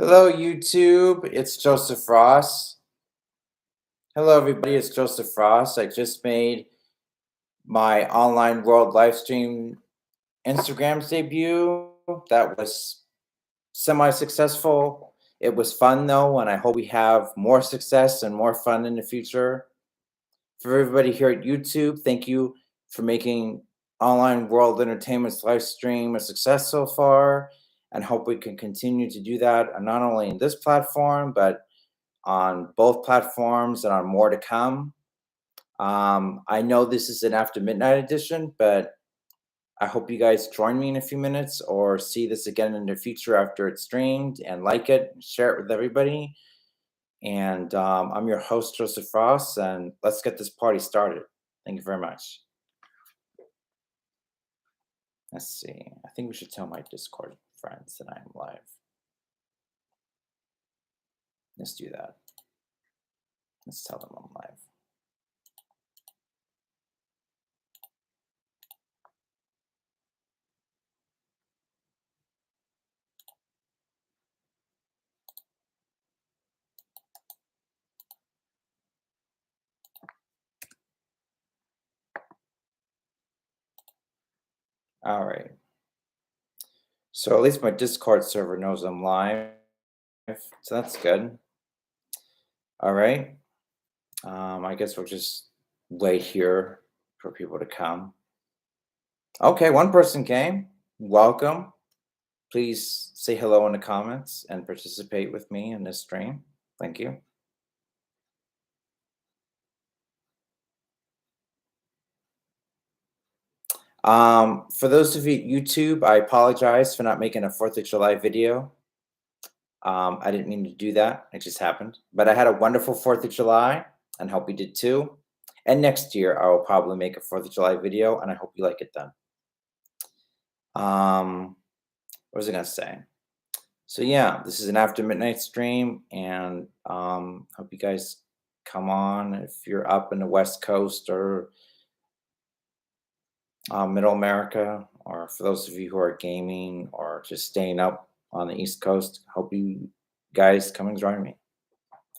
Hello, YouTube. It's Joseph Ross. Hello, everybody. It's Joseph Ross. I just made my online world Livestream Instagram's debut. That was semi-successful. It was fun, though, and I hope we have more success and more fun in the future. For everybody here at YouTube, thank you for making Online World Entertainment's live stream a success so far, and hope we can continue to do that, not only in this platform, but on both platforms and on more to come. I know this is an after midnight edition, but I hope you guys join me in a few minutes or see this again in the future after it's streamed and like it, and share it with everybody. And I'm your host, Joseph Ross, and let's get this party started. Thank you very much. Let's see. I think we should tell my Discord friends that I'm live. Let's do that. Let's tell them I'm live. All right. So at least my Discord server knows I'm live. So that's good. All right. I guess we'll just wait here for people to come. Okay, one person came. Welcome. Please say hello in the comments and participate with me in this stream. Thank you. For those of you at YouTube, I apologize for not making a 4th of July video. I didn't mean to do that. It just happened. But I had a wonderful 4th of July and hope you did too. And next year, I will probably make a 4th of July video and I hope you like it then. What was I going to say? So yeah, this is an after midnight stream and hope you guys come on if you're up in the West Coast or Middle America, or for those of you who are gaming or just staying up on the East Coast, hope you guys come and join me.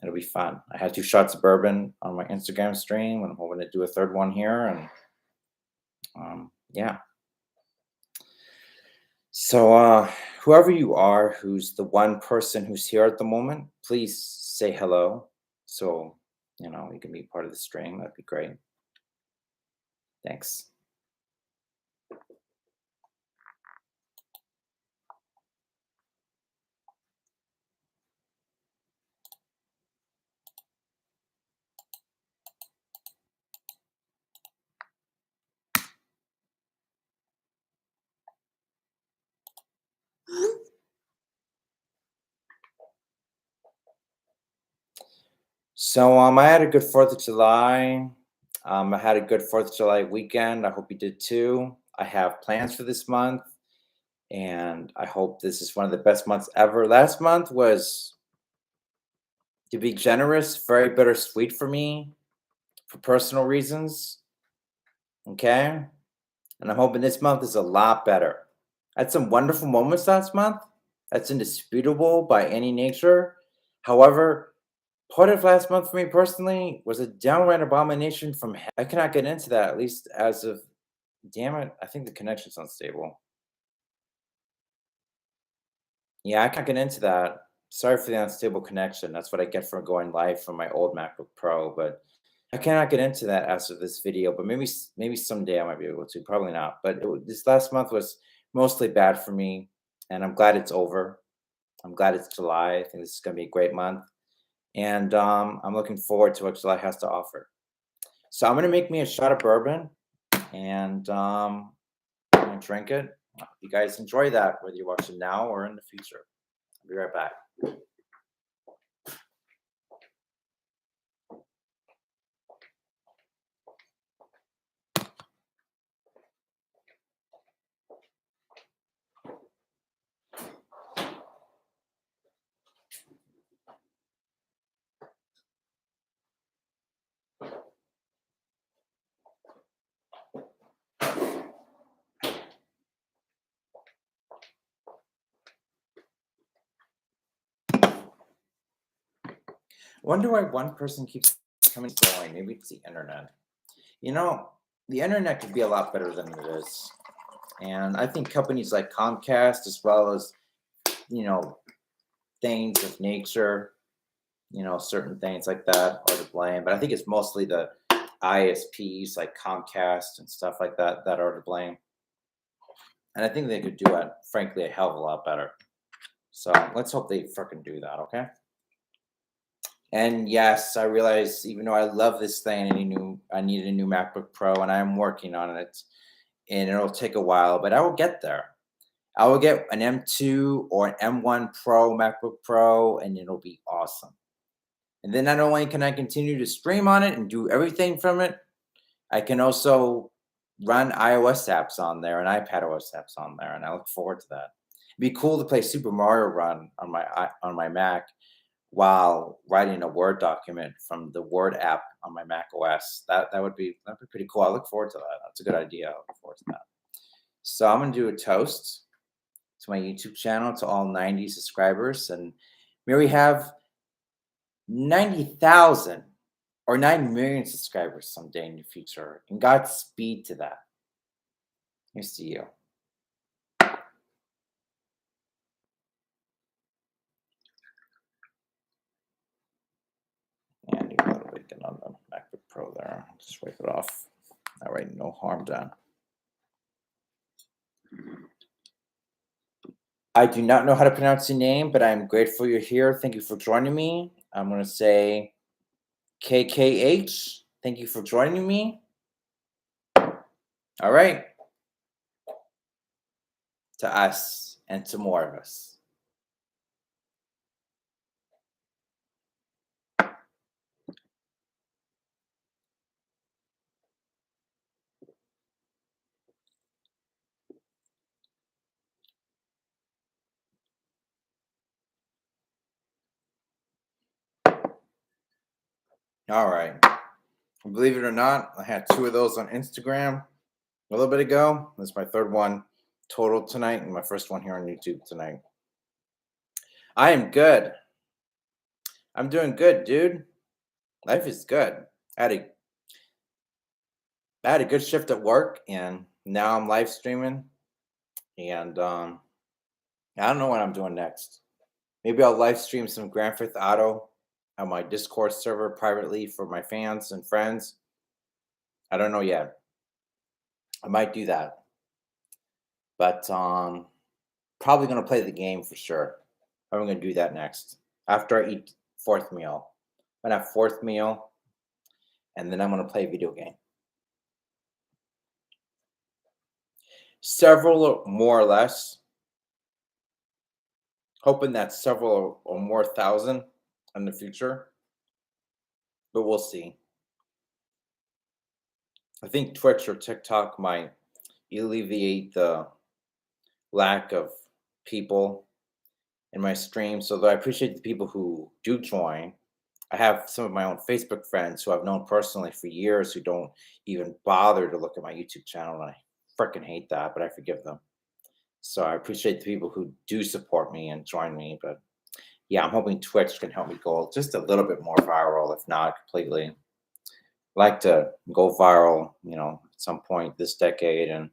It'll be fun. I had 2 shots of bourbon on my Instagram stream, and I'm hoping to do a 3rd one here. And yeah. So whoever you are, who's the one person who's here at the moment, please say hello. So, you can be part of the stream. That'd be great. Thanks. So I had a good 4th of July. I had a good 4th of July weekend. I hope you did too. I have plans for this month, and I hope this is one of the best months ever. Last month was, to be generous, very bittersweet for me for personal reasons. Okay. And I'm hoping this month is a lot better. I had some wonderful moments last month. That's indisputable by any nature. However, part of last month for me personally was a downright abomination from hell. I cannot get into that, at least as of, damn it, I think the connection's unstable. Yeah, I can't get into that. Sorry for the unstable connection. That's what I get for going live from my old MacBook Pro, but I cannot get into that as of this video, but maybe someday I might be able to. Probably not. But this last month was mostly bad for me, and I'm glad it's over. I'm glad it's July. I think this is going to be a great month, and I'm looking forward to what July has to offer. So I'm going to make me a shot of bourbon, and I'm going to drink it. I hope you guys enjoy that, whether you're watching now or in the future. I'll be right back. Wonder why one person keeps coming and going. Maybe it's the internet. You know, the internet could be a lot better than it is. And I think companies like Comcast, as well as, you know, things of nature, certain things like that are to blame. But I think it's mostly the ISPs like Comcast and stuff like that that are to blame. And I think they could do it, frankly, a hell of a lot better. So let's hope they freaking do that, okay? And yes, I realize even though I love this thing, I need a new MacBook Pro, and I'm working on it, and it'll take a while, but I will get there. I will get an M2 or an M1 Pro MacBook Pro, and it'll be awesome. And then not only can I continue to stream on it and do everything from it, I can also run iOS apps on there and iPadOS apps on there, and I look forward to that. It'd be cool to play Super Mario Run on my Mac while writing a Word document from the Word app on my Mac OS. That'd be pretty cool. I look forward to that. That's a good idea. I look forward to that. So I'm gonna do a toast to my YouTube channel to all 90 subscribers, and may we have 90,000 or 9 million subscribers someday in the future. And Godspeed to that. Here's to you. And a little bit on the MacBook Pro there. Just wipe it off. All right, no harm done. I do not know how to pronounce your name, but I'm grateful you're here. Thank you for joining me. I'm going to say KKH. Thank you for joining me. All right. To us and to more of us. All right. Believe it or not, I had 2 of those on Instagram a little bit ago. This is my 3rd one total tonight, and my first one here on YouTube tonight. I am good. I'm doing good, dude. Life is good. I had a I had a good shift at work, and now I'm live streaming, and I don't know what I'm doing next. Maybe I'll live stream some Grand Theft Auto on my Discord server privately for my fans and friends. I don't know yet. I might do that, but probably gonna play the game for sure. I'm gonna do that next after I eat 4th meal. I'm gonna have 4th meal, and then I'm gonna play a video game. Several more or less, hoping that several or more thousand in the future, but we'll see. I think Twitch or TikTok might alleviate the lack of people in my stream. So though I appreciate the people who do join, I have some of my own Facebook friends who I've known personally for years who don't even bother to look at my YouTube channel, and I freaking hate that, but I forgive them. So I appreciate the people who do support me and join me. But yeah, I'm hoping Twitch can help me go just a little bit more viral, if not completely. Like to go viral, at some point this decade and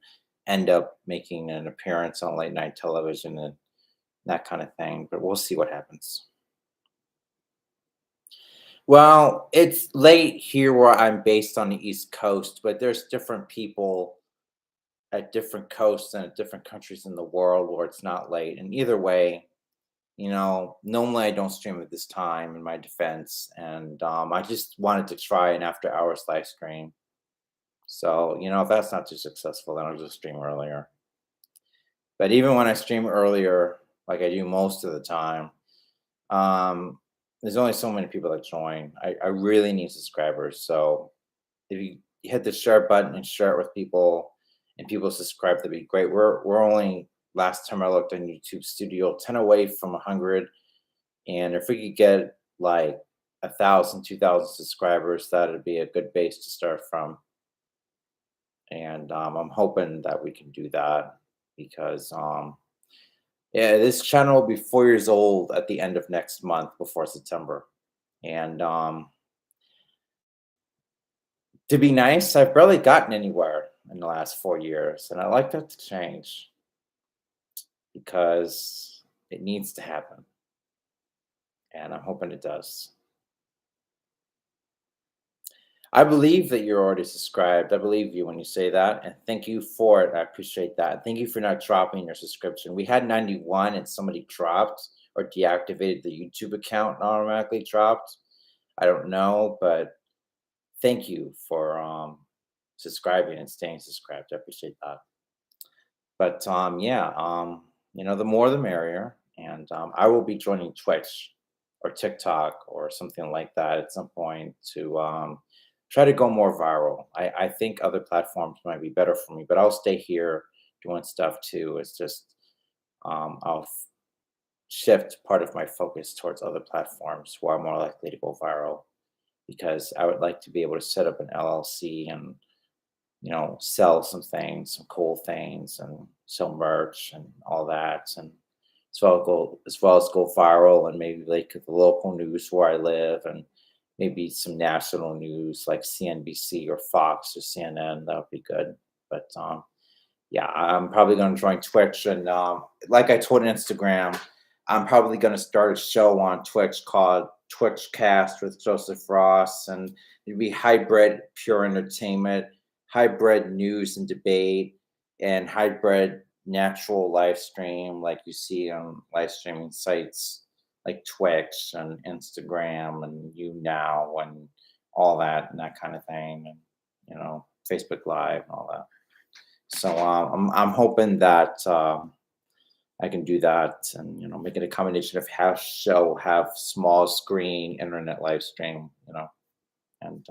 end up making an appearance on late night television and that kind of thing. But we'll see what happens. Well, it's late here where I'm based on the East Coast, but there's different people at different coasts and at different countries in the world where it's not late. And either way, normally I don't stream at this time in my defense. And I just wanted to try an after hours live stream. So, if that's not too successful, then I'll just stream earlier. But even when I stream earlier, like I do most of the time, there's only so many people that join. I really need subscribers. So if you hit the share button and share it with people and people subscribe, that'd be great. We're only, last time I looked on YouTube Studio, 10 away from 100. And if we could get like 1,000, 2,000 subscribers, that'd be a good base to start from. And I'm hoping that we can do that because yeah, this channel will be 4 years old at the end of next month before September. And to be nice, I've barely gotten anywhere in the last 4 years, and I like that to change because it needs to happen, and I'm hoping it does. I believe that you're already subscribed. I believe you when you say that, and thank you for it. I appreciate that. Thank you for not dropping your subscription. We had 91 and somebody dropped or deactivated the YouTube account and automatically dropped. I don't know, but thank you for subscribing and staying subscribed. I appreciate that. But yeah, the more the merrier. And I will be joining Twitch or TikTok or something like that at some point to try to go more viral. I think other platforms might be better for me, but I'll stay here doing stuff too. It's just I'll shift part of my focus towards other platforms where I'm more likely to go viral because I would like to be able to set up an LLC and sell some things, some cool things, and sell merch and all that, and as well as go viral and maybe like the local news where I live, and maybe some national news like CNBC or Fox or CNN. That would be good. But yeah, I'm probably going to join Twitch, and like I told Instagram, I'm probably going to start a show on Twitch called Twitch Cast with Joseph Ross, and it'd be hybrid pure entertainment, hybrid news and debate, and hybrid natural live stream like you see on live streaming sites like Twitch and Instagram and You Now and all that and that kind of thing, and Facebook Live and all that. So I'm hoping that I can do that, and make it a combination of have show, have small screen internet live stream, and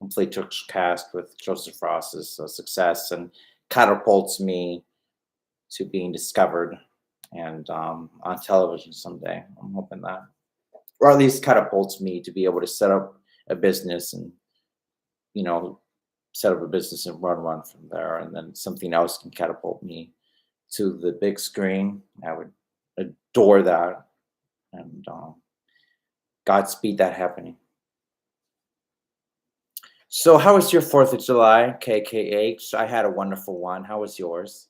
hopefully Twitch cast with Joseph Ross is a success and catapults me to being discovered and on television someday. I'm hoping that, or at least catapults me to be able to set up a business and you know set up a business and run from there, and then something else can catapult me to the big screen. I would adore that, and Godspeed that happening. So, how was your 4th of July, KKH? I had a wonderful one. How was yours?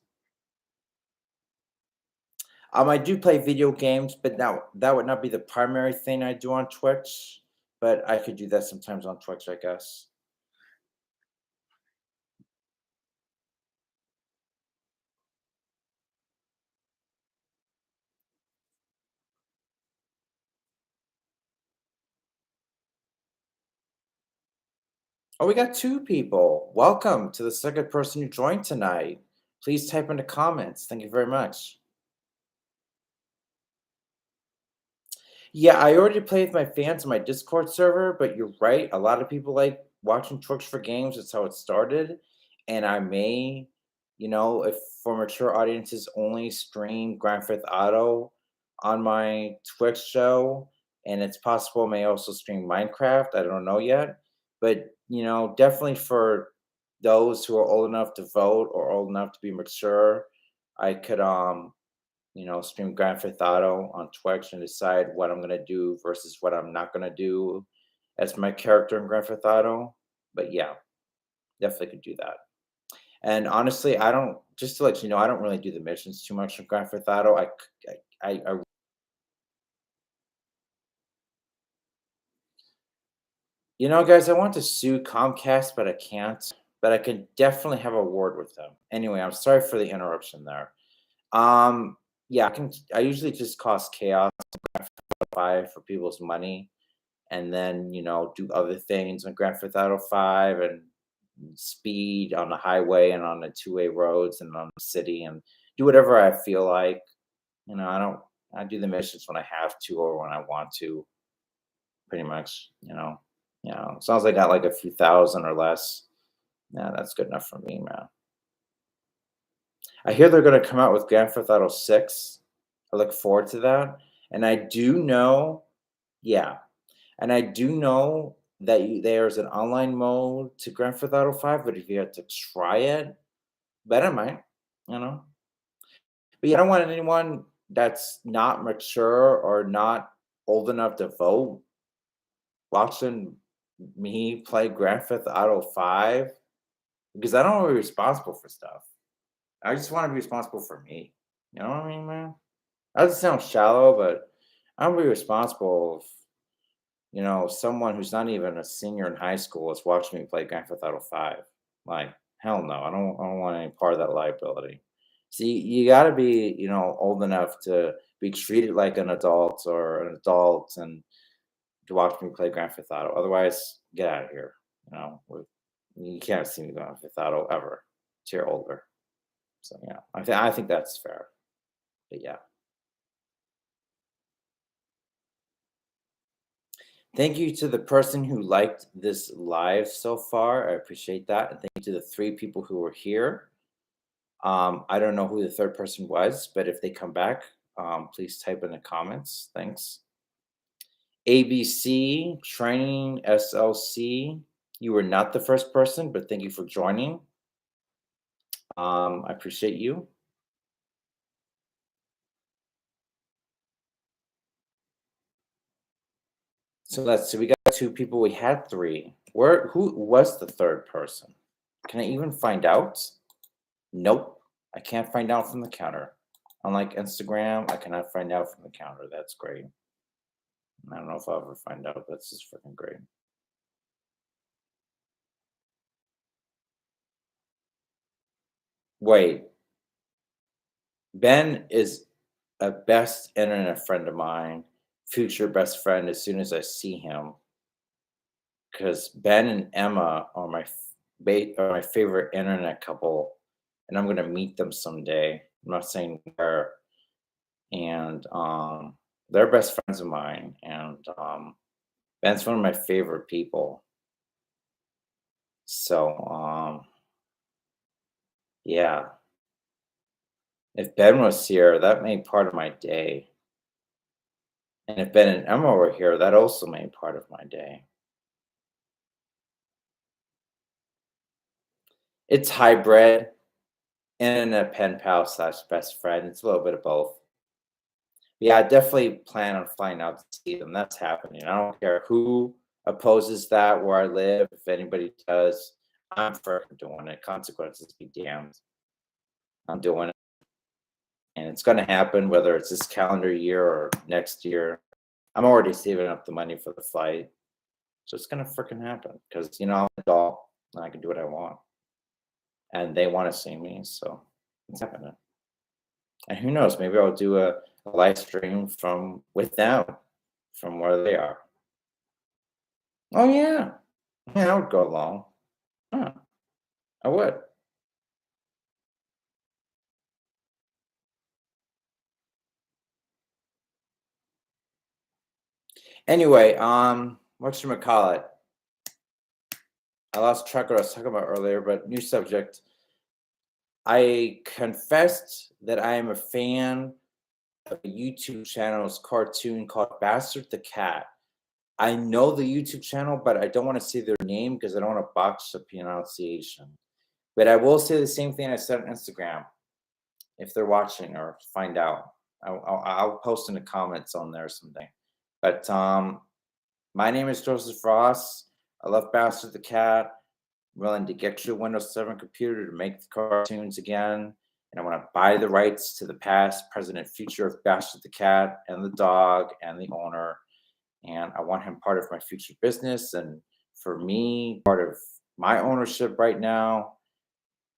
I do play video games, but now that would not be the primary thing I do on Twitch. But I could do that sometimes on Twitch, I guess. Oh, we got two people. Welcome to the second person who joined tonight. Please type in the comments. Thank you very much. Yeah, I already play with my fans on my Discord server, but you're right. A lot of people like watching Twitch for games. That's how it started. And I may, if for mature audiences only stream Grand Theft Auto on my Twitch show. And it's possible I may also stream Minecraft. I don't know yet. But, definitely for those who are old enough to vote or old enough to be mature, I could stream Grand Theft Auto on Twitch and decide what I'm gonna do versus what I'm not gonna do as my character in Grand Theft Auto. But yeah, definitely could do that. And honestly, I don't just to let you know, I don't really do the missions too much in Grand Theft Auto. I guys, I want to sue Comcast, but I can't. But I could definitely have a word with them. Anyway, I'm sorry for the interruption there. Yeah, I usually just cause chaos for people's money and then do other things on Grand Theft Auto 5 and speed on the highway and on the two-way roads and on the city and do whatever I feel like. I don't. I do the missions when I have to or when I want to, pretty much. As long as I got like a few thousand or less, yeah, that's good enough for me, man. I hear they're going to come out with Grand Theft Auto 6. I look forward to that, and I do know, yeah, and I do know that there's an online mode to Grand Theft Auto 5, but if you had to try it, bet I might, you know. But yeah, I don't want anyone that's not mature or not old enough to vote watching me play Grand Theft Auto 5 because I don't want to be responsible for stuff. I just want to be responsible for me. You know what I mean, man? That doesn't sound shallow, but I want to be responsible if, someone who's not even a senior in high school is watching me play Grand Theft Auto 5. Like, hell no, I don't want any part of that liability. See, you gotta be, old enough to be treated like an adult or an adult and to watch me play Grand Theft Auto. Otherwise, get out of here. You can't see me Grand Theft Auto ever till you're older. So yeah, I think that's fair. But yeah. Thank you to the person who liked this live so far. I appreciate that. And thank you to the three people who were here. I don't know who the third person was, but if they come back, please type in the comments. Thanks. ABC Training SLC. You were not the first person, but thank you for joining. I appreciate you. So let's see. We got two people. We had three. Who was the third person? Can I even find out? Nope. I can't find out from the counter. Unlike Instagram, I cannot find out from the counter. That's great. I don't know if I'll ever find out. That's just freaking great. Wait, Ben is a best internet friend of mine, future best friend as soon as I see him. Because Ben and Emma are my favorite internet couple, and I'm gonna meet them someday. I'm not saying where, and they're best friends of mine, and Ben's one of my favorite people. So yeah, if Ben was here, that made part of my day, and if Ben and Emma were here, that also made part of my day. It's hybrid, internet pen pal slash best friend. It's a little bit of both. Yeah, I definitely plan on flying out to see them. That's happening. I don't care who opposes that where I live. If anybody does, I'm freaking doing it. Consequences be damned. I'm doing it. And it's going to happen whether it's this calendar year or next year. I'm already saving up the money for the flight. So it's going to freaking happen because, I'm an adult and I can do what I want. And they want to see me. So it's happening. And who knows? Maybe I'll do a live stream from with them from where they are. Oh yeah, yeah, I would go along. Huh, I would. Anyway, what should we call it? I lost track of what I was talking about earlier, but new subject. I confessed that I am a fan of a YouTube channel's cartoon called Bastard the Cat. I know the YouTube channel, but I don't want to say their name because I don't want to botch the pronunciation. But I will say the same thing I said on Instagram if they're watching or find out. I'll post in the comments on there someday. But my name is Joseph Ross. I love Bastard the Cat. I'm willing to get you a Windows 7 computer to make the cartoons again. And I want to buy the rights to the past, present, and future of Bastard the Cat and the dog and the owner. And I want him part of my future business. And for me, part of my ownership right now.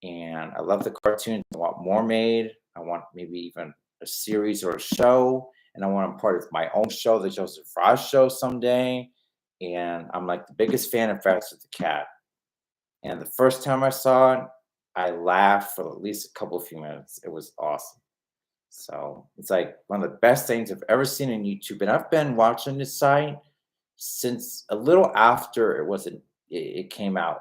And I love the cartoons. I want more made. I want maybe even a series or a show. And I want to part of my own show, the Joseph Ross Show, someday. And I'm like the biggest fan of Fast with the Cat. And the first time I saw it, I laughed for at least a couple of few minutes. It was awesome. So it's like one of the best things I've ever seen on YouTube. And I've been watching this site since a little after it came out.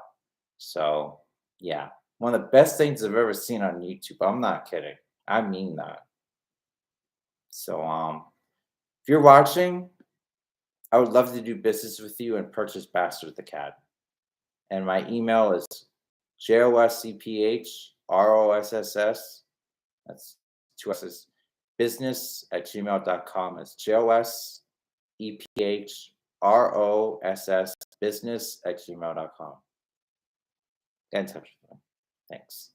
So yeah, one of the best things I've ever seen on YouTube. I'm not kidding. I mean that. So if you're watching, I would love to do business with you and purchase Bastard the Cat. And my email is JOSCPHROSSS. That's two S's. Business@gmail.com. It's JOSEPH ROSS business at gmail.com. Get in touch with me. Thanks.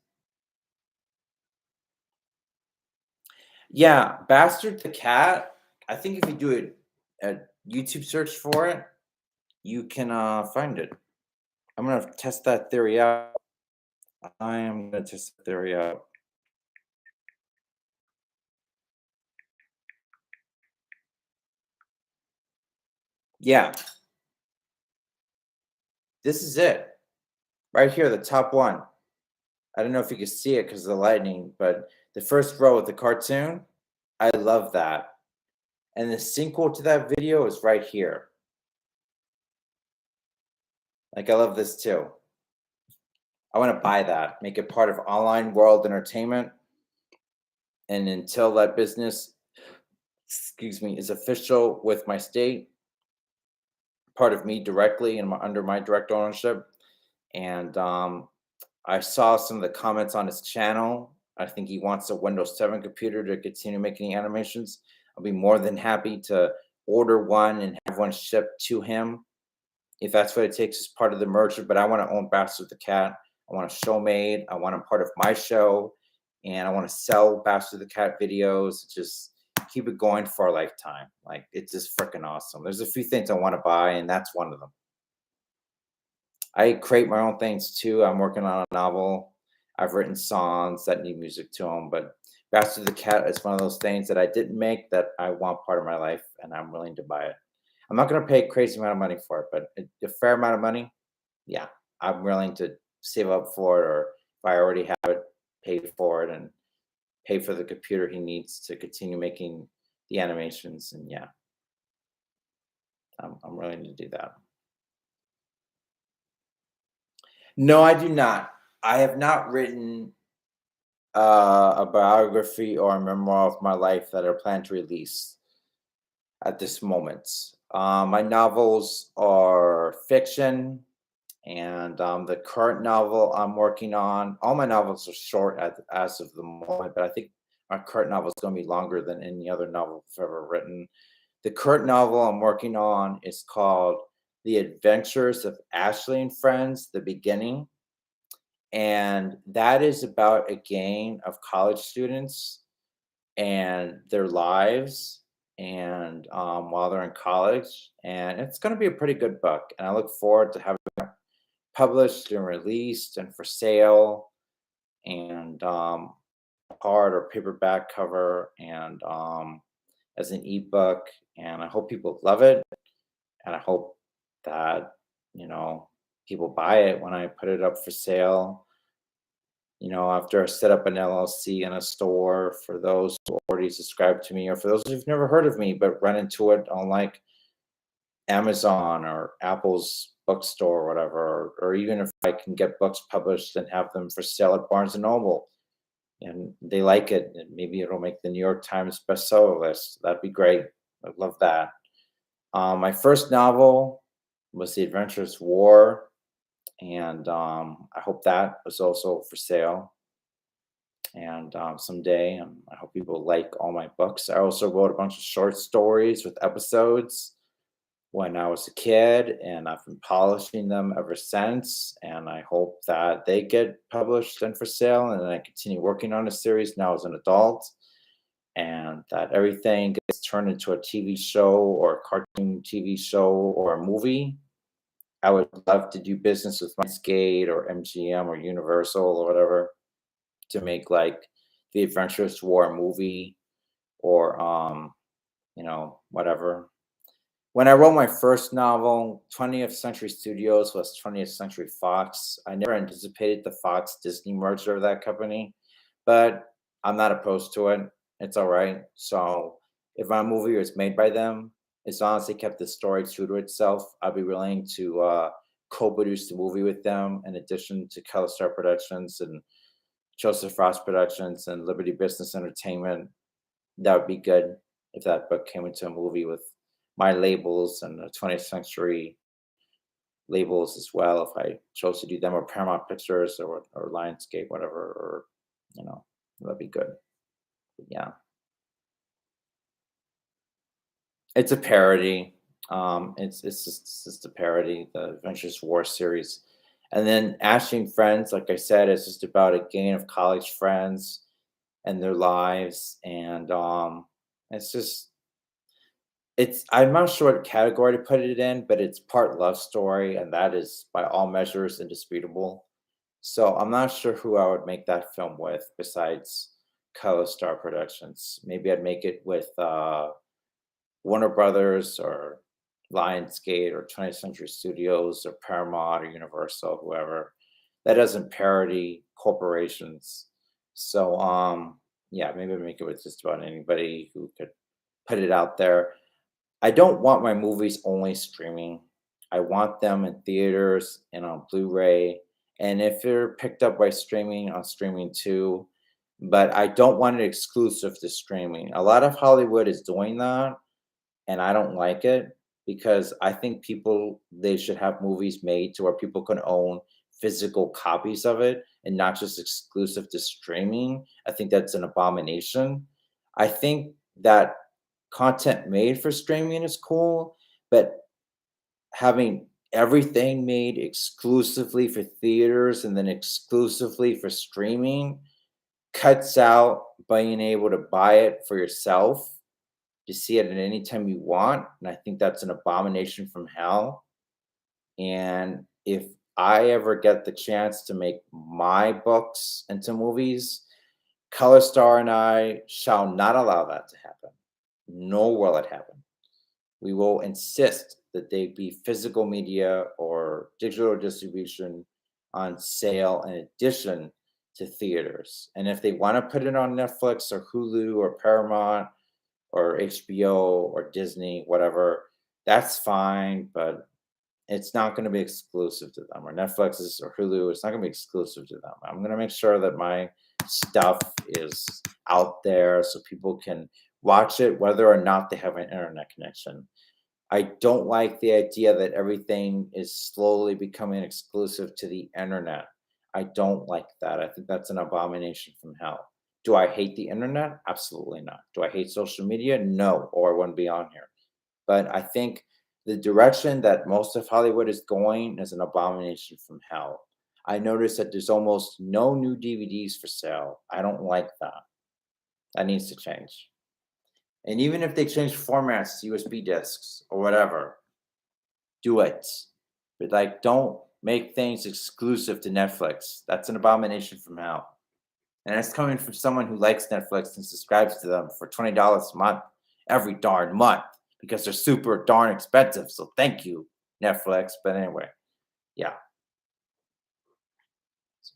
Yeah, Bastard the Cat. I think if you do a YouTube search for it, you can find it. I'm gonna test that theory out. I am gonna test the theory out. Yeah, this is it. Right here, the top one. I don't know if you can see it because of the lightning, but the first row with the cartoon, I love that. And the sequel to that video is right here. Like, I love this too. I want to buy that, make it part of online world entertainment. And until that business, excuse me, is official with my state, part of me directly and under my direct ownership. And I saw some of the comments on his channel. I think he wants a Windows 7 computer to continue making animations. I'll be more than happy to order one and have one shipped to him if that's what it takes as part of the merger. But I want to own Bastard the Cat. I want a show made. I want him part of my show. And I want to sell Bastard the Cat videos. Just keep it going for a lifetime. Like, it's just freaking awesome. There's a few things I want to buy, and that's one of them. I create my own things too. I'm working on a novel. I've written songs that need music to them, but Bastard the Cat is one of those things that I didn't make that I want part of my life, and I'm willing to buy it. I'm not going to pay a crazy amount of money for it, but a fair amount of money, yeah, I'm willing to save up for it, or if I already have it, pay for it and pay for the computer he needs to continue making the animations. And yeah, I'm willing to do that. No, I do not. I have not written a biography or a memoir of my life that I plan to release at this moment. My novels are fiction, and the current novel I'm working on, all my novels are short as of the moment, but I think my current novel is going to be longer than any other novel I've ever written. The current novel I'm working on is called The Adventures of Ashley and Friends, The Beginning. And that is about a gang of college students and their lives, and while they're in college. And it's going to be a pretty good book. And I look forward to having it published and released and for sale, and hard or paperback cover, and as an ebook. And I hope people love it. And I hope that, you know, people buy it when I put it up for sale. After I set up an LLC and a store for those who already subscribe to me, or for those who've never heard of me but run into it on like Amazon or Apple's bookstore or whatever, or even if I can get books published and have them for sale at Barnes and Noble and they like it, and maybe it'll make the New York Times bestseller list. That'd be great. I'd love that. My first novel was The Adventurous War, and I hope that was also for sale. And someday, I hope people like all my books. I also wrote a bunch of short stories with episodes when I was a kid, and I've been polishing them ever since. And I hope that they get published and for sale, and then I continue working on a series now as an adult, and that everything gets turned into a TV show or a cartoon TV show or a movie. I would love to do business with Lionsgate or MGM or Universal or whatever to make like the Adventurous War movie, or whatever. When I wrote my first novel, 20th Century Studios was 20th Century Fox. I never anticipated the Fox Disney merger of that company, but I'm not opposed to it. It's all right. So if my movie was made by them, as long as they kept the story true to itself, I'd be willing to co-produce the movie with them, in addition to Color Star Productions and Joseph Frost Productions and Liberty Business Entertainment. That would be good if that book came into a movie with my labels and the 20th Century labels as well. If I chose to do them, or Paramount Pictures or Lionsgate, whatever, or that'd be good. But yeah, it's a parody. It's just a parody, the Adventures War series. And then Ashley and Friends, like I said, is just about a gang of college friends and their lives. And it's just it's I'm not sure what category to put it in, but it's part love story, and that is by all measures indisputable. So I'm not sure who I would make that film with besides Color Star Productions. Maybe I'd make it with Warner Brothers or Lionsgate or 20th Century Studios or Paramount or Universal, whoever that doesn't parody corporations. So yeah, maybe I'd make it with just about anybody who could put it out there. I don't want my movies only streaming. I want them in theaters and on Blu-ray. And if they're picked up by streaming, on streaming too. But I don't want it exclusive to streaming. A lot of Hollywood is doing that, and I don't like it because I think people they should have movies made to where people can own physical copies of it and not just exclusive to streaming. I think that's an abomination. I think that content made for streaming is cool, but having everything made exclusively for theaters and then exclusively for streaming cuts out being able to buy it for yourself to see it at any time you want. And I think that's an abomination from hell. And if I ever get the chance to make my books into movies, Color Star and I shall not allow that to happen. Nor will it happen. We will insist that they be physical media or digital distribution on sale in addition to theaters. And if they want to put it on Netflix or Hulu or Paramount or HBO or Disney, whatever, that's fine, but it's not going to be exclusive to them. Or Netflix is, or Hulu, it's not going to be exclusive to them. I'm going to make sure that my stuff is out there so people can watch it whether or not they have an internet connection. I don't like the idea that everything is slowly becoming exclusive to the internet. I don't like that. I think that's an abomination from hell. Do I hate the internet? Absolutely not. Do I hate social media? No, or I wouldn't be on here. But I think the direction that most of Hollywood is going is an abomination from hell. I noticed that there's almost no new DVDs for sale. I don't like that. That needs to change. And even if they change formats to USB discs or whatever, do it. But like, don't make things exclusive to Netflix. That's an abomination from hell. And it's coming from someone who likes Netflix and subscribes to them for $20 a month every darn month because they're super darn expensive. So thank you, Netflix. But anyway, yeah,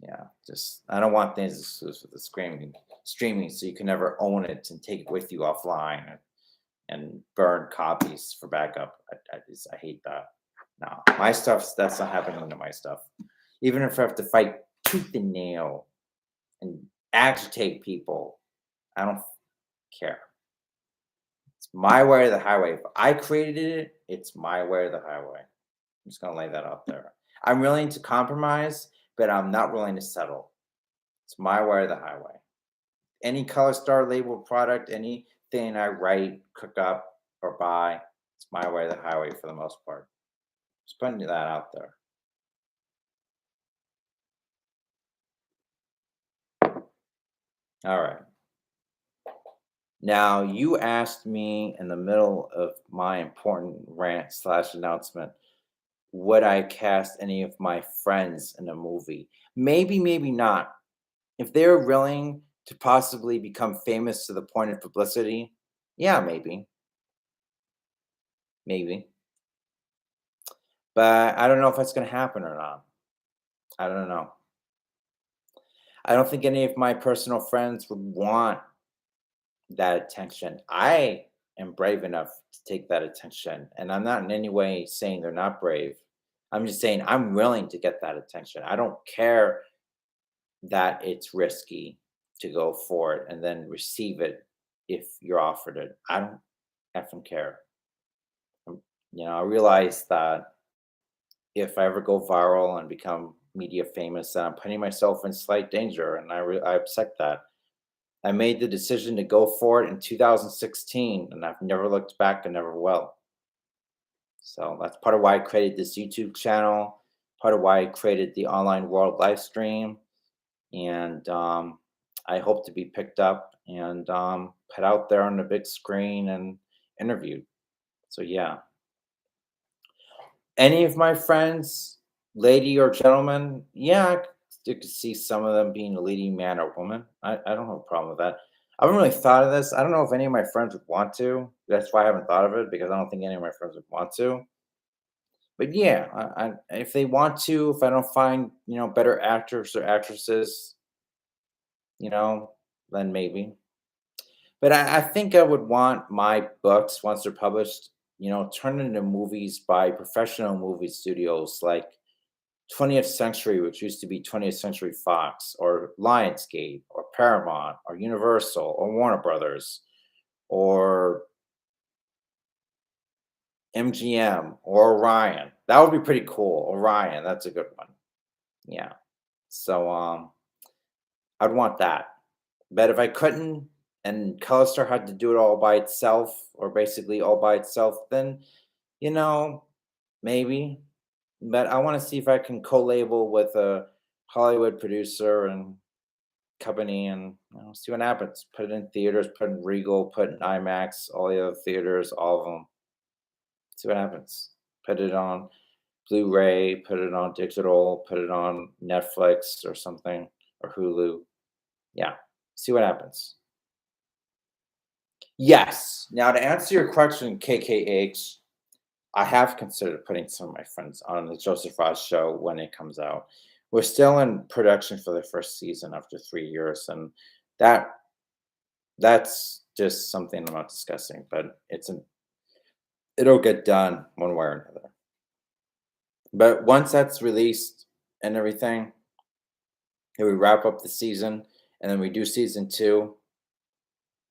yeah. Just I don't want things exclusive to streaming, so you can never own it and take it with you offline and burn copies for backup. I hate that. No, my stuff that's not happening to my stuff. Even if I have to fight tooth and nail and agitate people, I don't care. It's my way or the highway. If I created it, it's my way or the highway. I'm just gonna lay that out there. I'm willing to compromise, but I'm not willing to settle. It's my way or the highway. Any Color Star label product, anything I write, cook up, or buy, it's my way or the highway for the most part. Just putting that out there. All right. Now, you asked me in the middle of my important rant slash announcement, would I cast any of my friends in a movie? Maybe, maybe not. If they're willing to possibly become famous to the point of publicity, yeah, maybe, maybe. But I don't know if that's going to happen or not. I don't know. I don't think any of my personal friends would want that attention. I am brave enough to take that attention. And I'm not in any way saying they're not brave. I'm just saying I'm willing to get that attention. I don't care that it's risky to go for it and then receive it if you're offered it. I don't effing care. I realize that if I ever go viral and become media famous, I'm putting myself in slight danger, and I accept that. I made the decision to go for it in 2016, and I've never looked back and never will. So that's part of why I created this YouTube channel, part of why I created the online world live stream. And I hope to be picked up and put out there on the big screen and interviewed. So, yeah. Any of my friends, lady or gentleman, yeah, you could see some of them being a leading man or woman. I don't have a problem with that. I haven't really thought of this. I don't know if any of my friends would want to. That's why I haven't thought of it because I don't think any of my friends would want to. But yeah, if they want to, if I don't find better actors or actresses, you know, then maybe. But I think I would want my books once they're published, turned into movies by professional movie studios like 20th Century, which used to be 20th Century Fox, or Lionsgate, or Paramount, or Universal, or Warner Brothers, or MGM, or Orion. That would be pretty cool. Orion, that's a good one. Yeah. So I'd want that. But if I couldn't and ColorStar had to do it all by itself, or basically all by itself, then you know, maybe. But I want to see if I can co-label with a Hollywood producer and company and see what happens. Put it in theaters, put it in Regal, put it in IMAX, all the other theaters, all of them. See what happens. Put it on Blu-ray, put it on digital, put it on Netflix or something, or Hulu. Yeah. See what happens. Yes. Now to answer your question, KKH, I have considered putting some of my friends on the Joseph Ross show when it comes out. We're still in production for the first season after 3 years, and that that's just something I'm not discussing, but it'll get done one way or another. But once that's released and everything, and we wrap up the season, and then we do season two,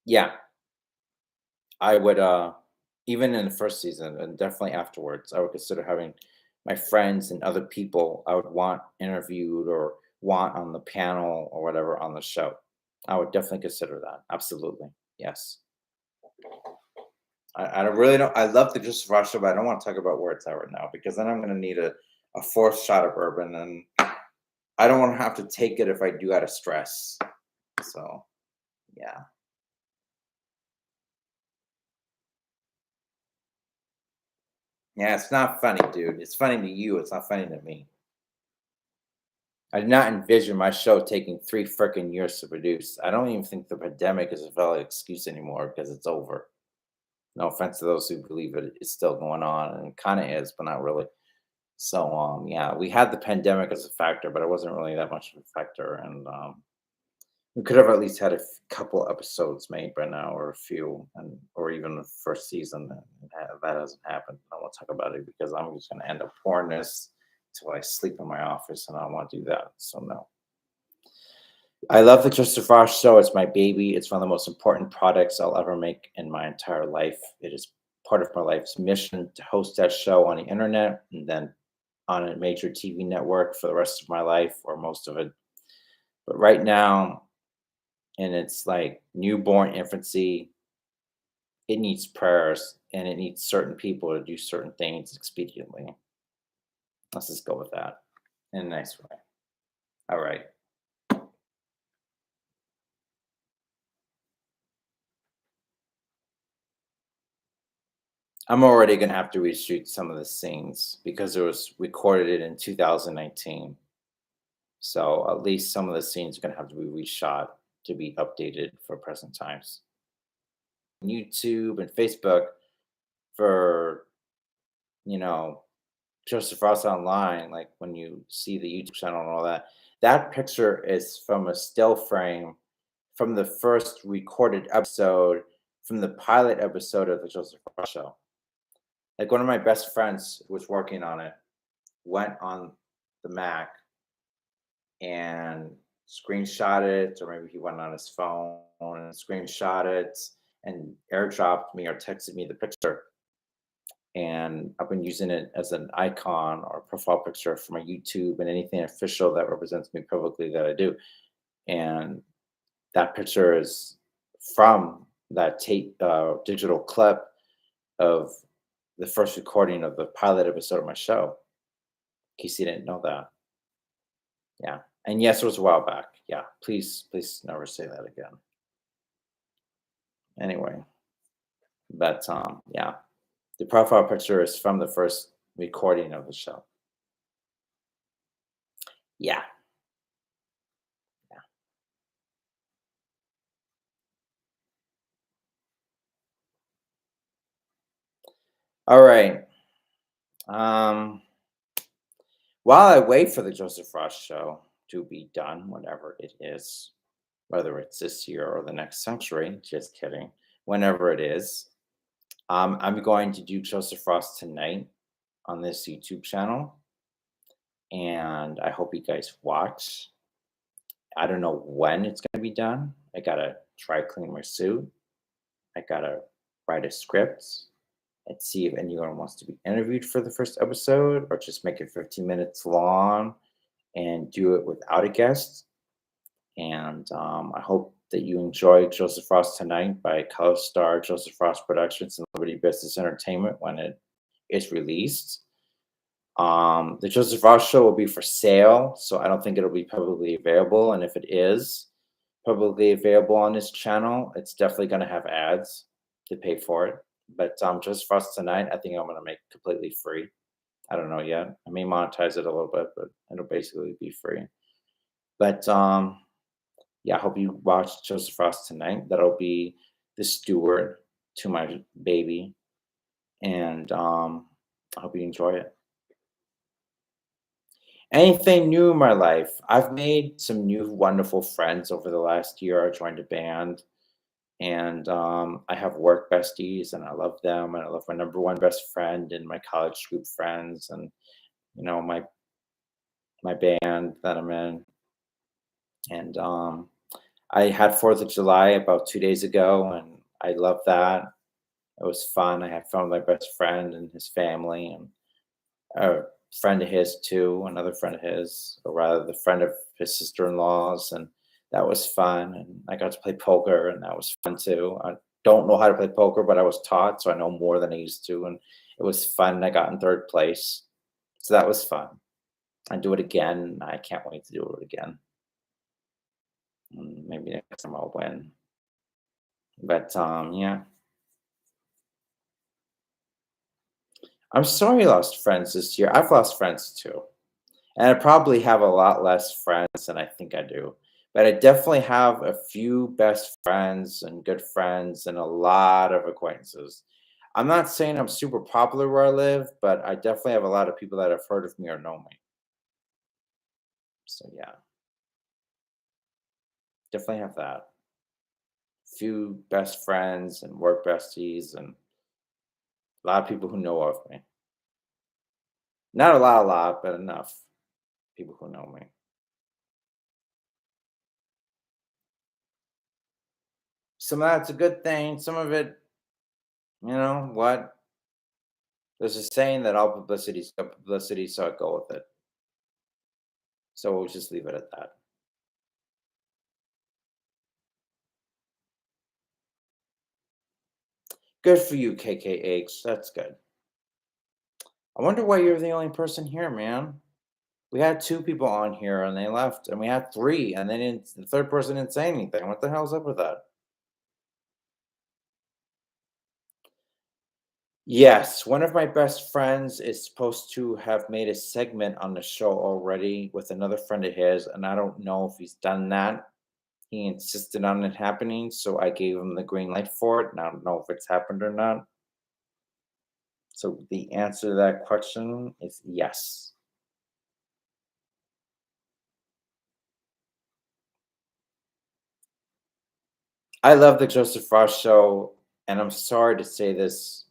yeah, I would even in the first season and definitely afterwards, I would consider having my friends and other people I would want interviewed or want on the panel or whatever on the show. I would definitely consider that. Absolutely. Yes. I don't really don't. I love the Just Rush, but I don't want to talk about where it's at right now because then I'm going to need a fourth shot of bourbon, and I don't want to have to take it if I do out of stress. So, yeah. Yeah, it's not funny, dude. It's funny to you. It's not funny to me. I did not envision my show taking 3 freaking years to produce. I don't even think the pandemic is a valid excuse anymore because it's over. No offense to those who believe it's still going on, and it kind of is, but not really. So, yeah, we had the pandemic as a factor, but it wasn't really that much of a factor, and we could have at least had a couple episodes made by now, or a few, and or even the first season. And that hasn't happened. I won't talk about it because I'm just going to end up pouring this till I sleep in my office, and I don't want to do that. So no. I love the Christopher Ross show. It's my baby. It's one of the most important products I'll ever make in my entire life. It is part of my life's mission to host that show on the internet and then on a major TV network for the rest of my life or most of it. But right now, in its like newborn infancy, it needs prayers and it needs certain people to do certain things expediently. Let's just go with that in a nice way. All right. I'm already gonna have to reshoot some of the scenes because it was recorded in 2019. So at least some of the scenes are gonna have to be reshot to be updated for present times. YouTube and Facebook for you know Joseph Ross Online, like when you see the YouTube channel and all that, that picture is from a still frame from the first recorded episode from the pilot episode of the Joseph Ross show. Like one of my best friends who was working on it went on the Mac and screenshot it, or maybe he went on his phone and screenshot it and airdropped me or texted me the picture. And I've been using it as an icon or profile picture for my YouTube and anything official that represents me publicly that I do. And that picture is from that tape digital clip of the first recording of the pilot episode of my show. In case you didn't know that. Yeah. And yes, it was a while back. Yeah. Please never say that again. Anyway, but yeah. The profile picture is from the first recording of the show. Yeah. Yeah. All right. Um, while I wait for the Joseph Ross show to be done, whatever it is, whether it's this year or the next century, just kidding, whenever it is, I'm going to do Joseph Ross tonight on this YouTube channel, and I hope you guys watch. I don't know when it's going to be done. I gotta try clean my suit. I gotta write a script and see if anyone wants to be interviewed for the first episode, or just make it 15 minutes long and do it without a guest. And I hope that you enjoy Joseph Ross Tonight by co-star Joseph Ross Productions and Liberty Business Entertainment when it is released. The Joseph Ross show will be for sale, so I don't think it'll be publicly available. And if it is publicly available on this channel, it's definitely going to have ads to pay for it. But Joseph Ross Tonight, I think I'm going to make completely free. I don't know yet. I may monetize it a little bit, but it'll basically be free. But yeah, I hope you watch Joseph Ross Tonight. That'll be the steward to my baby, and I hope you enjoy it. Anything new in my life? I've made some new wonderful friends over the last year. I joined a band, and I have work besties, and I love them, and I love my number one best friend and my college group friends, and my band that I'm in. And I had 4th of July about 2 days ago, and I love that. It was fun. I had fun with my best friend and his family, and a friend of his too, another friend of his, or rather the friend of his sister-in-laws, and that was fun. And I got to play poker, and that was fun too. I don't know how to play poker, but I was taught, so I know more than I used to, and it was fun. I got in 3rd place, so that was fun. I do it again. I can't wait to do it again. Maybe next time I'll win. But yeah, I'm sorry I lost friends this year. I've lost friends too. And I probably have a lot less friends than I think I do. But I definitely have a few best friends and good friends and a lot of acquaintances. I'm not saying I'm super popular where I live, but I definitely have a lot of people that have heard of me or know me. So yeah, definitely have that. Few best friends and work besties and a lot of people who know of me. Not a lot, but enough people who know me. Some of that's a good thing. Some of it, you know what? There's a saying that all publicity is good publicity, so I go with it. So we'll just leave it at that. Good for you, KKH. That's good. I wonder why you're the only person here, man. We had 2 people on here and they left, and we had 3, and they didn't. The third person didn't say anything. What the hell's up with that? Yes, one of my best friends is supposed to have made a segment on the show already with another friend of his, and I don't know if he's done that. He insisted on it happening, so I gave him the green light for it, and I don't know if it's happened or not. So the answer to that question is yes. I love the Joseph Ross show, and I'm sorry to say this,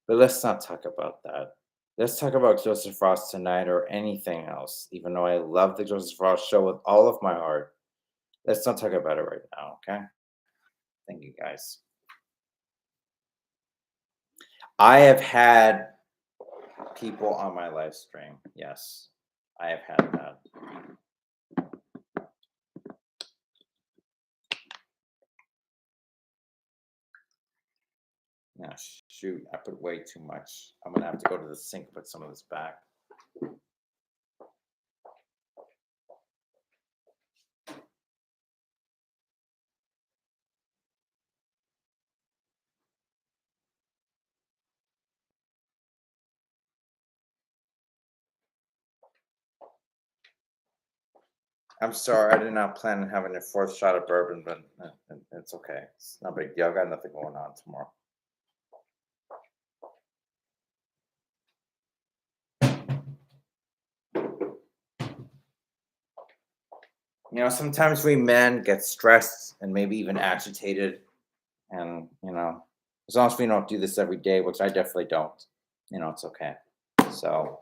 but let's not talk about that. Let's talk about Joseph Ross tonight or anything else, even though I love the Joseph Ross show with all of my heart. Let's not talk about it right now, okay? Thank you guys. I have had people on my live stream. Yes, I have had that. Yeah, Shoot, I put way too much. I'm gonna have to go to the sink and put some of this back. I'm sorry, I did not plan on having a fourth shot of bourbon, but it's okay. It's not a big deal. I got nothing going on tomorrow. Sometimes we men get stressed and maybe even agitated, and as long as we don't do this every day, which I definitely don't, it's okay. So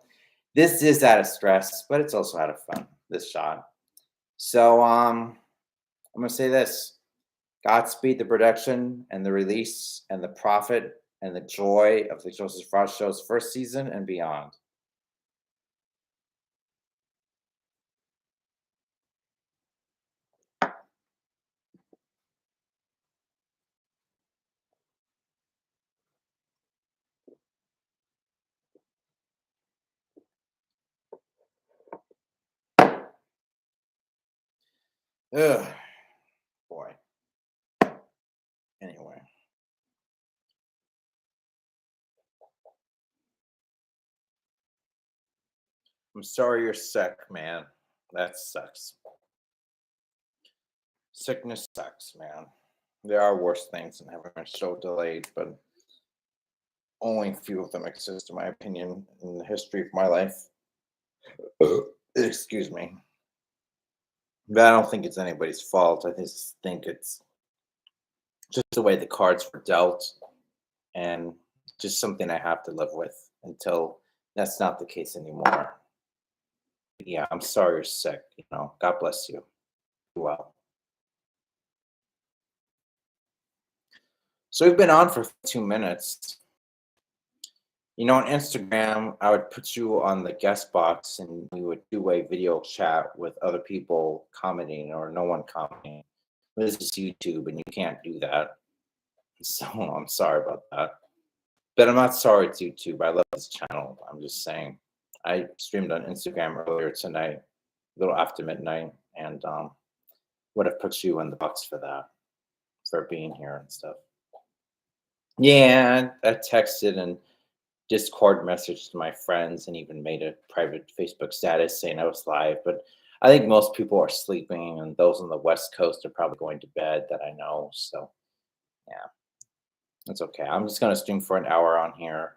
this is out of stress, but it's also out of fun. This shot. So I'm gonna say this: Godspeed the production and the release and the profit and the joy of the Joseph Frost Show's first season and beyond. Ugh, boy. Anyway, I'm sorry you're sick, man. That sucks. Sickness sucks, man. There are worse things than having a show delayed, but only a few of them exist, in my opinion, in the history of my life. Excuse me. But I don't think it's anybody's fault. I just think it's just the way the cards were dealt, and just something I have to live with until that's not the case anymore. Yeah, I'm sorry you're sick. God bless you. Be well. So we've been on for 2 minutes. On Instagram, I would put you on the guest box and we would do a video chat with other people commenting or no one commenting. This is YouTube and you can't do that. So I'm sorry about that. But I'm not sorry it's YouTube. I love this channel. I'm just saying. I streamed on Instagram earlier tonight, a little after midnight, and would have put you in the box for that, for being here and stuff. Yeah, I texted and Discord messaged my friends and even made a private Facebook status saying I was live. But I think most people are sleeping, and those on the West Coast are probably going to bed that I know. So yeah, it's okay. I'm just gonna stream for an hour on here,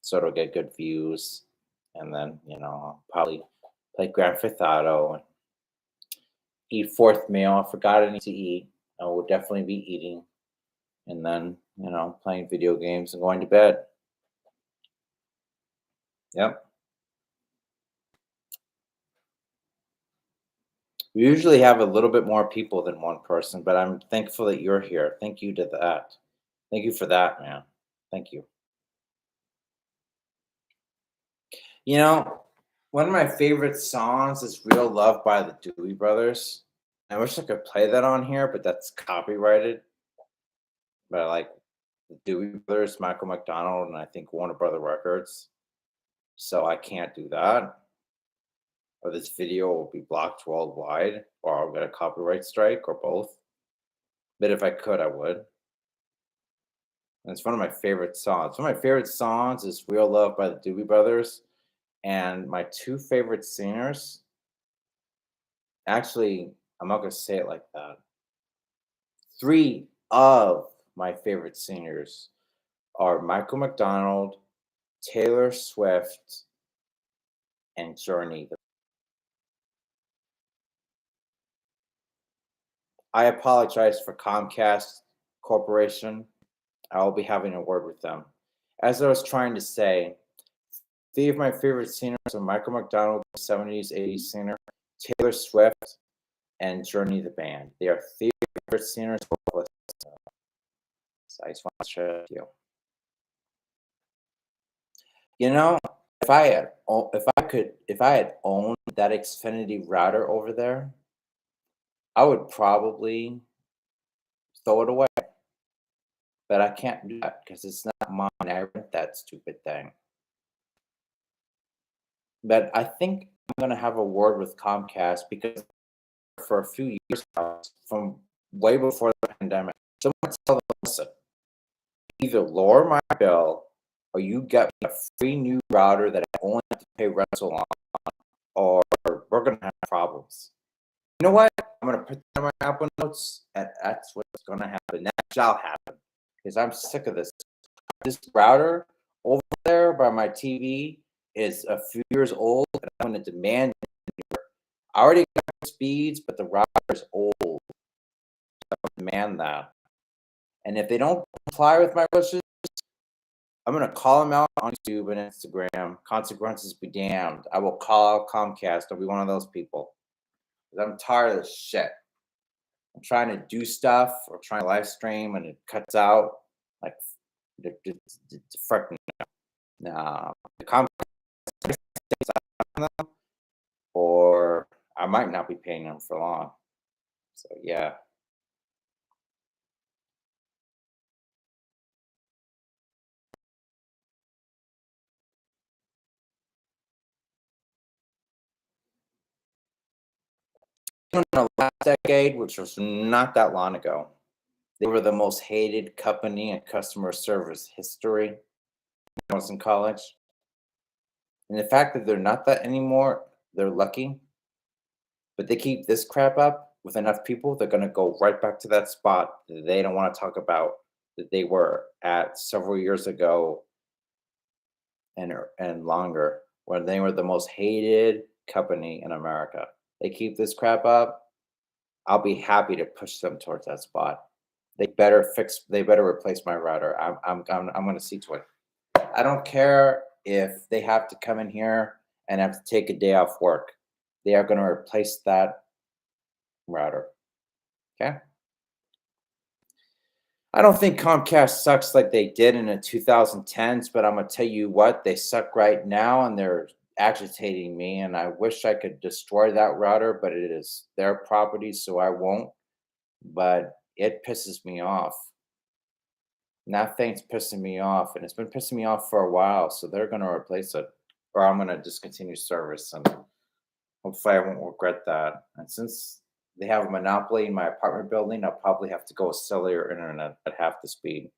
so it'll get good views, and then I'll probably play Grand Theft Auto and eat fourth meal. I forgot I need to eat. I will definitely be eating, and then playing video games and going to bed. Yep. We usually have a little bit more people than one person, but I'm thankful that you're here. Thank you to that. Thank you for that, man. Thank you. You know, One of my favorite songs is Real Love by the Dewey Brothers. I wish I could play that on here, but that's copyrighted. But I like the Dewey Brothers, Michael McDonald, and I think Warner Brother Records. So I can't do that. Or this video will be blocked worldwide, or I'll get a copyright strike, or both. But if I could, I would. And it's one of my favorite songs. One of my favorite songs is Real Love by the Doobie Brothers. And my two favorite singers, actually, I'm not going to say it like that. Three of my favorite singers are Michael McDonald, Taylor Swift, and Journey. I apologize for Comcast Corporation. I'll be having a word with them. As I was trying to say, three of my favorite singers are Michael McDonald, the 70s, 80s singer, Taylor Swift, and Journey the band. They are three favorite singers. So I just want to share with you. If I had owned that Xfinity router over there, I would probably throw it away. but I can't do that because it's not mine. I rent that stupid thing. But I think I'm gonna have a word with Comcast because for a few years now, from way before the pandemic, someone tell them, listen, either lower my bill or you get me a free new router that I only have to pay rental on, or we're gonna have problems. You know what? I'm gonna put that in my Apple notes, and that's what's gonna happen. That shall happen because I'm sick of this. This router over there by my TV is a few years old, and I'm gonna demand it. I already got the speeds, but the router is old. So I demand that. And if they don't comply with my wishes, I'm gonna call them out on YouTube and Instagram. Consequences be damned. I will call out Comcast. I'll be one of those people. 'Cause I'm tired of this shit. I'm trying to do stuff or trying to live stream and it cuts out. Like, the frickin' nah. The Comcast stays on them, or I might not be paying them for long. So yeah. In the last decade, which was not that long ago, they were the most hated company in customer service history when I was in college. And the fact that they're not that anymore, they're lucky. But they keep this crap up with enough people, they're gonna go right back to that spot that they don't want to talk about that they were at several years ago and longer, when they were the most hated company in America. They keep this crap up, I'll be happy to push them towards that spot. They better replace my router. I'm gonna see to it. I don't care if they have to come in here and have to take a day off work. They are gonna replace that router. Okay? I don't think Comcast sucks like they did in the 2010s, but I'm gonna tell you what, they suck right now and they're agitating me. And I wish I could destroy that router, but it is their property, so I won't. But it pisses me off. Nothing's pissing me off, and it's been pissing me off for a while. So they're gonna replace it, or I'm gonna discontinue service, and hopefully I won't regret that. And since they have a monopoly in my apartment building, I'll probably have to go with cellular internet at half the speed.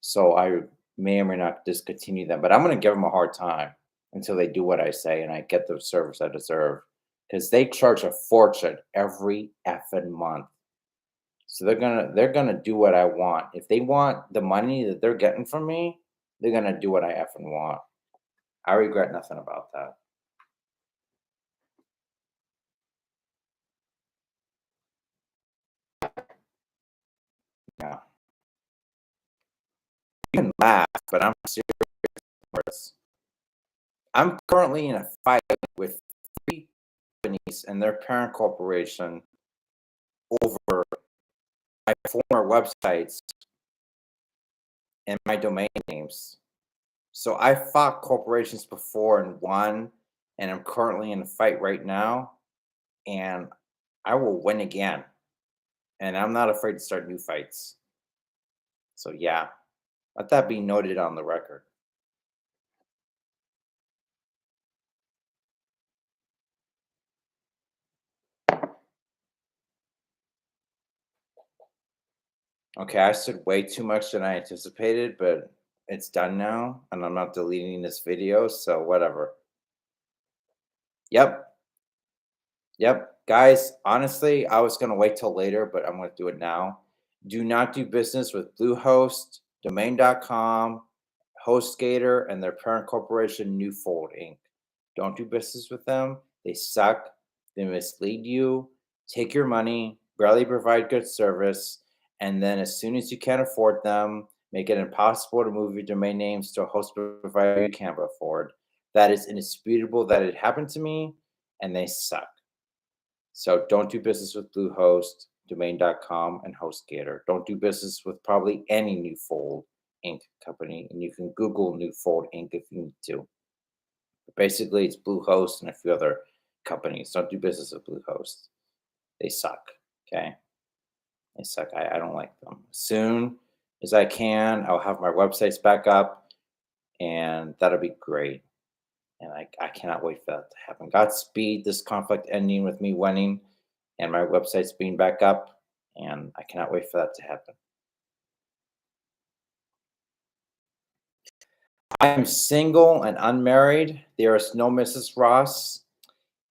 So I may or may not discontinue them, but I'm gonna give them a hard time until they do what I say and I get the service I deserve. Because they charge a fortune every effing month. So they're gonna do what I want. If they want the money that they're getting from me, they're gonna do what I effing want. I regret nothing about that. Yeah. You can laugh, but I'm serious for this. I'm currently in a fight with three companies and their parent corporation over my former websites and my domain names. So I fought corporations before and won, and I'm currently in a fight right now, and I will win again. And I'm not afraid to start new fights. So yeah, let that be noted on the record. Okay, I said way too much than I anticipated, but it's done now, and I'm not deleting this video, so whatever. Yep, yep. Guys, honestly, I was gonna wait till later, but I'm gonna do it now. Do not do business with Bluehost, Domain.com, HostGator, and their parent corporation, Newfold Inc. Don't do business with them. They suck. They mislead you, take your money, barely provide good service, and then as soon as you can't afford them, make it impossible to move your domain names to a host provider you can't afford. That is indisputable that it happened to me, and they suck. So don't do business with Bluehost, Domain.com, and HostGator. Don't do business with probably any Newfold Inc. company, and you can Google Newfold Inc. if you need to. But basically, it's Bluehost and a few other companies. Don't do business with Bluehost. They suck. Okay, they suck. I don't like them. Soon, as I can. I'll have my websites back up, and that'll be great. And I cannot wait for that to happen. Godspeed this conflict ending with me winning and my websites being back up. And I cannot wait for that to happen. I am single and unmarried. There is no Mrs. Ross,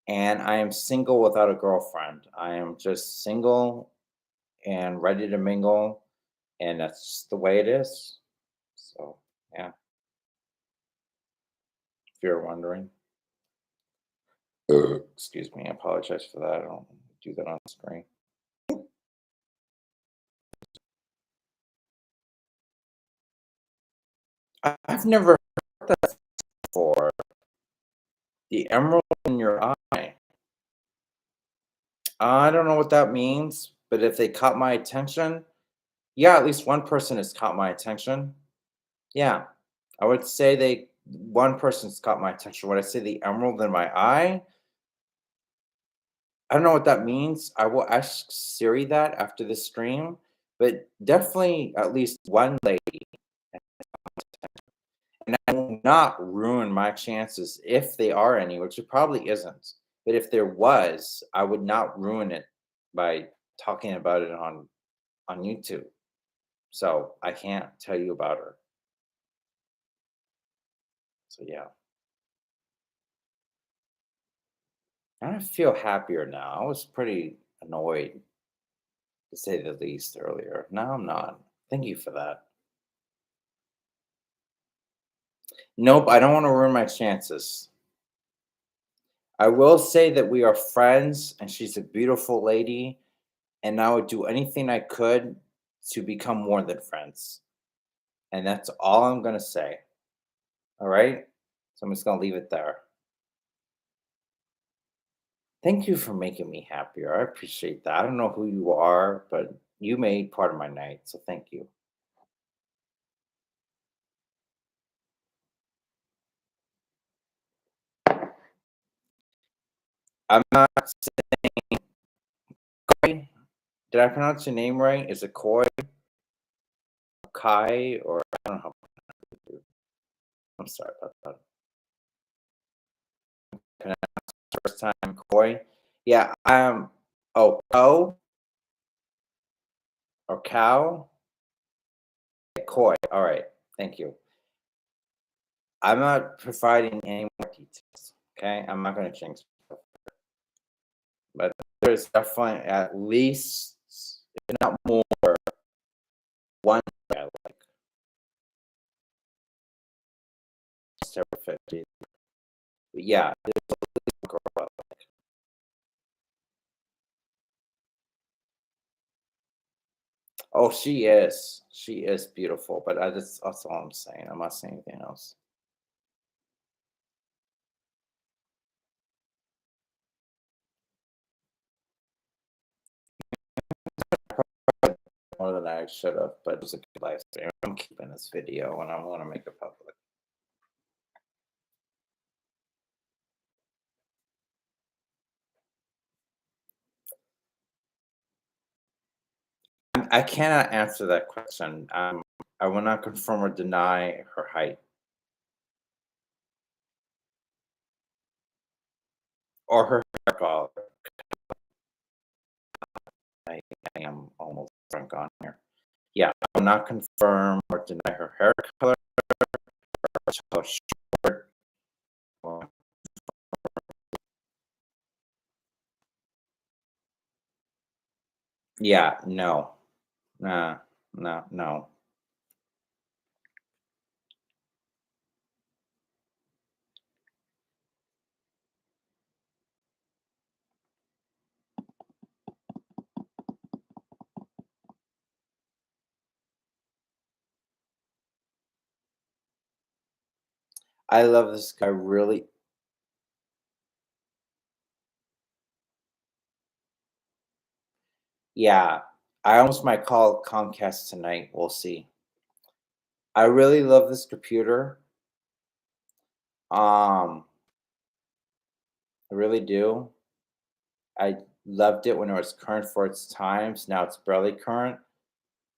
and I am single without a girlfriend. I am just single and ready to mingle, and that's just the way it is. So, yeah, if you're wondering. Excuse me, I apologize for that. I don't do that on screen. I've never heard that before. The emerald in your eye. I don't know what that means, but if they caught my attention, yeah, at least one person has caught my attention. Yeah, I would say one person's caught my attention. When I say the emerald in my eye, I don't know what that means. I will ask Siri that after the stream, but definitely at least one lady. And I will not ruin my chances if they are any, which it probably isn't. But if there was, I would not ruin it by talking about it on YouTube. So I can't tell you about her. So yeah, I feel happier now. I was pretty annoyed to say the least earlier. Now I'm not. Thank you for that. Nope, I don't want to ruin my chances. I will say that we are friends and she's a beautiful lady, and I would do anything I could to become more than friends. And that's all I'm going to say. All right? So I'm just going to leave it there. Thank you for making me happier. I appreciate that. I don't know who you are, but you made part of my night. So thank you. I'm not saying, did I pronounce your name right? Is it Koi, Kai, or I don't know how to do. I'm sorry about that. Pronounced first time Koi. Yeah, oh, Ko or cow? Koi. All right. Thank you. I'm not providing any more details. Okay. I'm not going to jinx myself. But there's definitely at least, if not more, one I like. Almost every 50. But yeah, there's a girl I like. Oh, she is. She is beautiful. But that's all I'm saying. I'm not saying anything else. More than I should have, but it was a good live stream. I'm keeping this video and I want to make it public. I cannot answer that question. I will not confirm or deny her height or her hair color. I, I am almost drunk on here. Yeah, I will not confirm or deny her hair color or how short. Yeah, no, nah, no, no. I love this guy really. Yeah, I almost might call Comcast tonight. We'll see. I really love this computer. I really do. I loved it when it was current for its times. Now it's barely current.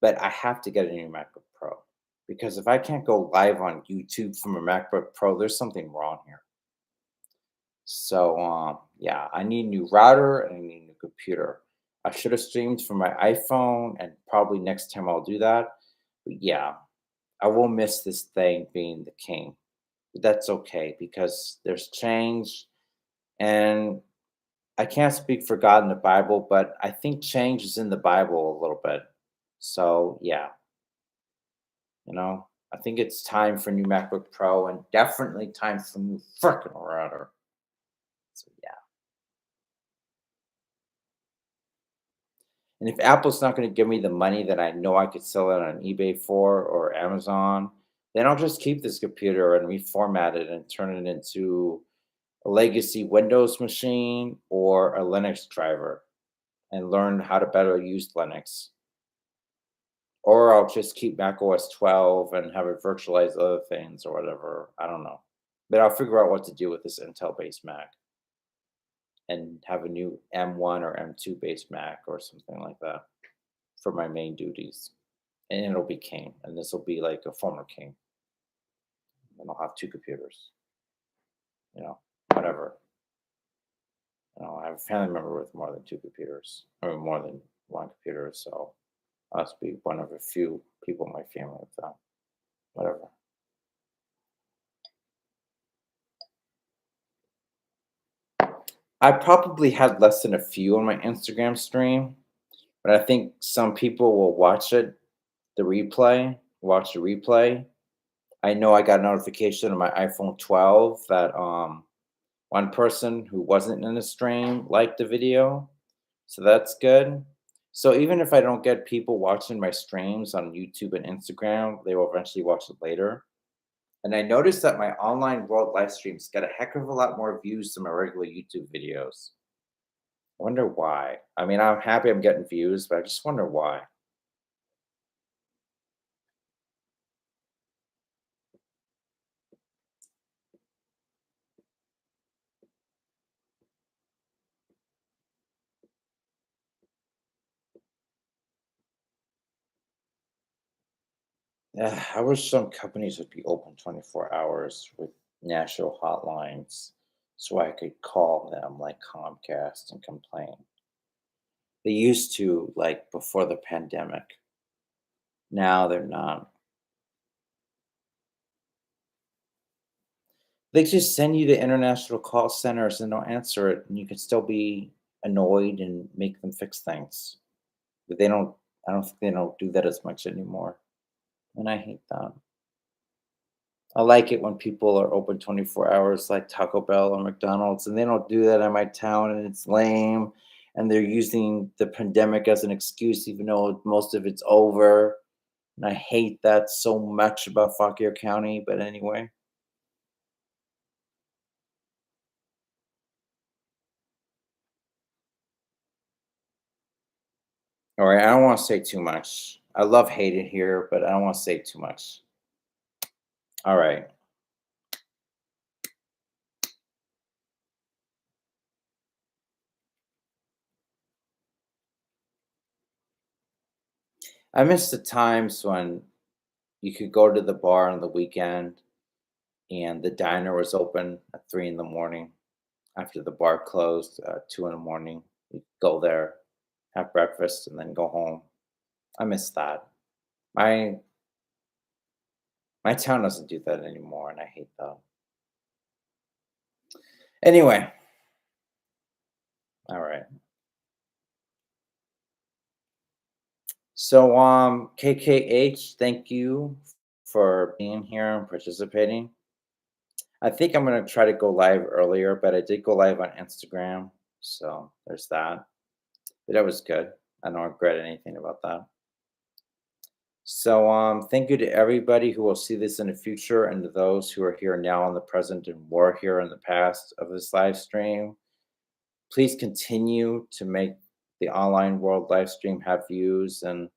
but I have to get a new MacBook Pro because if I can't go live on YouTube from a MacBook Pro, there's something wrong here. So yeah, I need a new router and I need a new computer. I should have streamed from my iPhone, and probably next time I'll do that. But yeah, I will miss this thing being the king. But that's okay because there's change, and I can't speak for God in the Bible, but I think change is in the Bible a little bit. So yeah, I think it's time for new MacBook Pro and definitely time for new freaking router. So yeah. And if Apple's not going to give me the money that I know I could sell it on eBay for or Amazon, then I'll just keep this computer and reformat it and turn it into a legacy Windows machine or a Linux driver and learn how to better use Linux. Or I'll just keep Mac OS 12 and have it virtualize other things or whatever. I don't know. But I'll figure out what to do with this Intel based Mac and have a new M1 or M2 based Mac or something like that for my main duties. And it'll be king. And this will be like a former king. And I'll have two computers, whatever. I have a family member with more than two computers, or more than one computer. So I must be one of a few people in my family with that. Whatever. I probably had less than a few on my Instagram stream, but I think some people will watch the replay. I know I got a notification on my iPhone 12 that one person who wasn't in the stream liked the video. So that's good. So even if I don't get people watching my streams on YouTube and Instagram, they will eventually watch it later. And I noticed that my online world live streams get a heck of a lot more views than my regular YouTube videos. I wonder why. I mean, I'm happy I'm getting views, but I just wonder why. I wish some companies would be open 24 hours with national hotlines so I could call them like Comcast and complain. They used to, like before the pandemic. Now they're not. They just send you to international call centers and don't answer it, and you can still be annoyed and make them fix things. But they don't. I don't think they don't do that as much anymore, and I hate that. I like it when people are open 24 hours like Taco Bell or McDonald's, and they don't do that in my town, and it's lame. And they're using the pandemic as an excuse, even though most of it's over. And I hate that so much about Fauquier County. But anyway, all right, I don't want to say too much. I love hate it here, but I don't want to say too much. All right. I miss the times when you could go to the bar on the weekend and the diner was open at 3 in the morning after the bar closed at 2 in the morning. You go there, have breakfast, and then go home. I miss that. My my town doesn't do that anymore, and I hate that. Anyway, all right. So, KKH, thank you for being here and participating. I think I'm gonna try to go live earlier, but I did go live on Instagram, so there's that. But that was good. I don't regret anything about that. So, thank you to everybody who will see this in the future, and to those who are here now in the present and were here in the past of this live stream. Please continue to make the online world live stream have views, and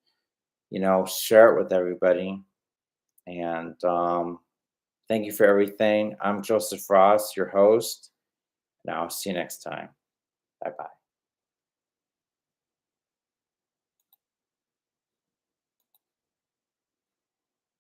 share it with everybody. And thank you for everything. I'm Joseph Ross, your host. Now, see you next time. Bye bye.